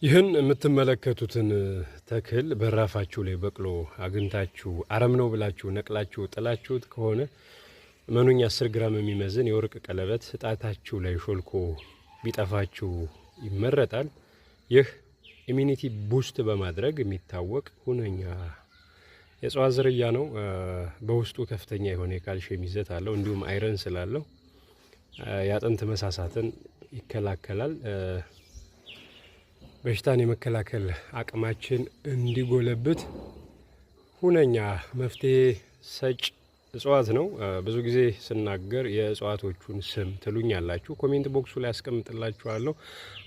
ይህን የምትመለከቱትን ተክል በራፋችሁ ላይ በቅሎ አግኝታችሁ አረም ነው ብላችሁ ነቅላችሁ ጥላችሁት ከሆነ መኑኛ 10 ግራም የሚመዝን የወርቅ ቀለበት ጣታችሁ ላይ ሾልኮ ቢጠፋችሁ ይመረጣል። ይህ ኢሚኒቲ ቡስት በማድረግ የሚታወቅ ሁነኛ የእጽዋት ዝርያ ነው። በውስጡ ከፍተኛ የሆነ የካልሽየም ይዘት አለው። እንዲሁም አይረን ስላለው የአጥንት መሳሳትን ይከላከላል። በሽታን የመከላከል አቅማችን እንዲጎለብት ሁነኛ መፍትሄ ሰጭ እጽዋት ነው። ብዙ ጊዜ ስናገር የእጽዋቶቹን ስም ትሉኛላችሁ። ኮሜንት ቦክሱ ላይ አስቀምጥላችኋለሁ።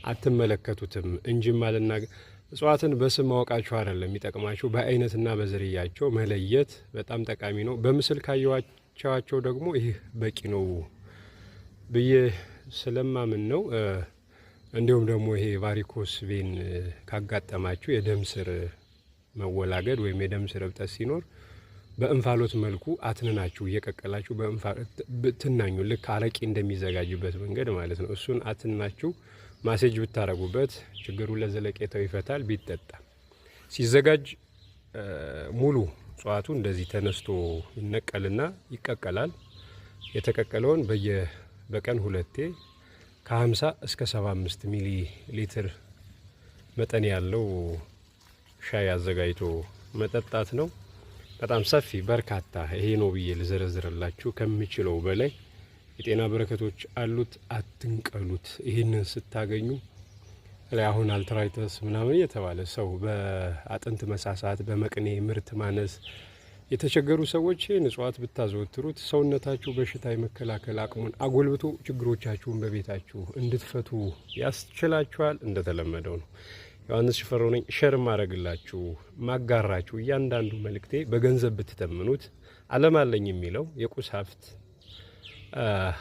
አትመለከቱትም እንጂም አልናገር። እጽዋትን በስም ማወቃችሁ አይደለም የሚጠቅማችሁ፣ በአይነትና በዝርያቸው መለየት በጣም ጠቃሚ ነው። በምስል ካየዋቸው ደግሞ ይህ በቂ ነው ብዬ ስለማምን ነው። እንዲሁም ደግሞ ይሄ ቫሪኮስ ቬን ካጋጠማችሁ የደም ስር መወላገድ ወይም የደም ስር እብጠት ሲኖር በእንፋሎት መልኩ አትንናችሁ እየቀቀላችሁ ትናኙ ልክ አረቂ እንደሚዘጋጅበት መንገድ ማለት ነው። እሱን አትናችሁ ማሴጅ ብታረጉበት ችግሩን ለዘለቄታው ይፈታል። ቢጠጣ ሲዘጋጅ ሙሉ እጽዋቱ እንደዚህ ተነስቶ ይነቀልና ይቀቀላል። የተቀቀለውን በቀን ሁለቴ ከ50 እስከ 75 ሚሊ ሊትር መጠን ያለው ሻይ አዘጋጅቶ መጠጣት ነው። በጣም ሰፊ በርካታ ይሄ ነው ብዬ ልዘረዝርላችሁ ከምችለው በላይ የጤና በረከቶች አሉት። አትንቀሉት። ይህንን ስታገኙ ላይ አሁን አልትራይተስ ምናምን እየተባለ ሰው በአጥንት መሳሳት፣ በመቅኔ ምርት ማነስ የተቸገሩ ሰዎች እጽዋት ብታዘወትሩት ሰውነታችሁ በሽታ የመከላከል አቅሙን አጎልብቶ ችግሮቻችሁን በቤታችሁ እንድትፈቱ ያስችላችኋል። እንደተለመደው ነው። ዮሐንስ ሽፈራው ነኝ። ሸር ማድረግላችሁ ማጋራችሁ እያንዳንዱ መልእክቴ በገንዘብ ብትተምኑት ዓለም አለኝ የሚለው የቁስ ሀብት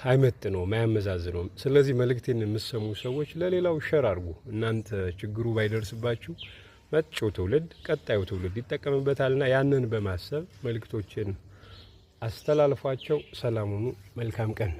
አይመጥነውም፣ አያመዛዝነውም። ስለዚህ መልእክቴን የምትሰሙ ሰዎች ለሌላው ሸር አድርጉ። እናንተ ችግሩ ባይደርስባችሁ መጪው ትውልድ ቀጣዩ ትውልድ ይጠቀምበታልና ያንን በማሰብ መልእክቶችን አስተላልፏቸው። ሰላም ሁኑ። መልካም ቀን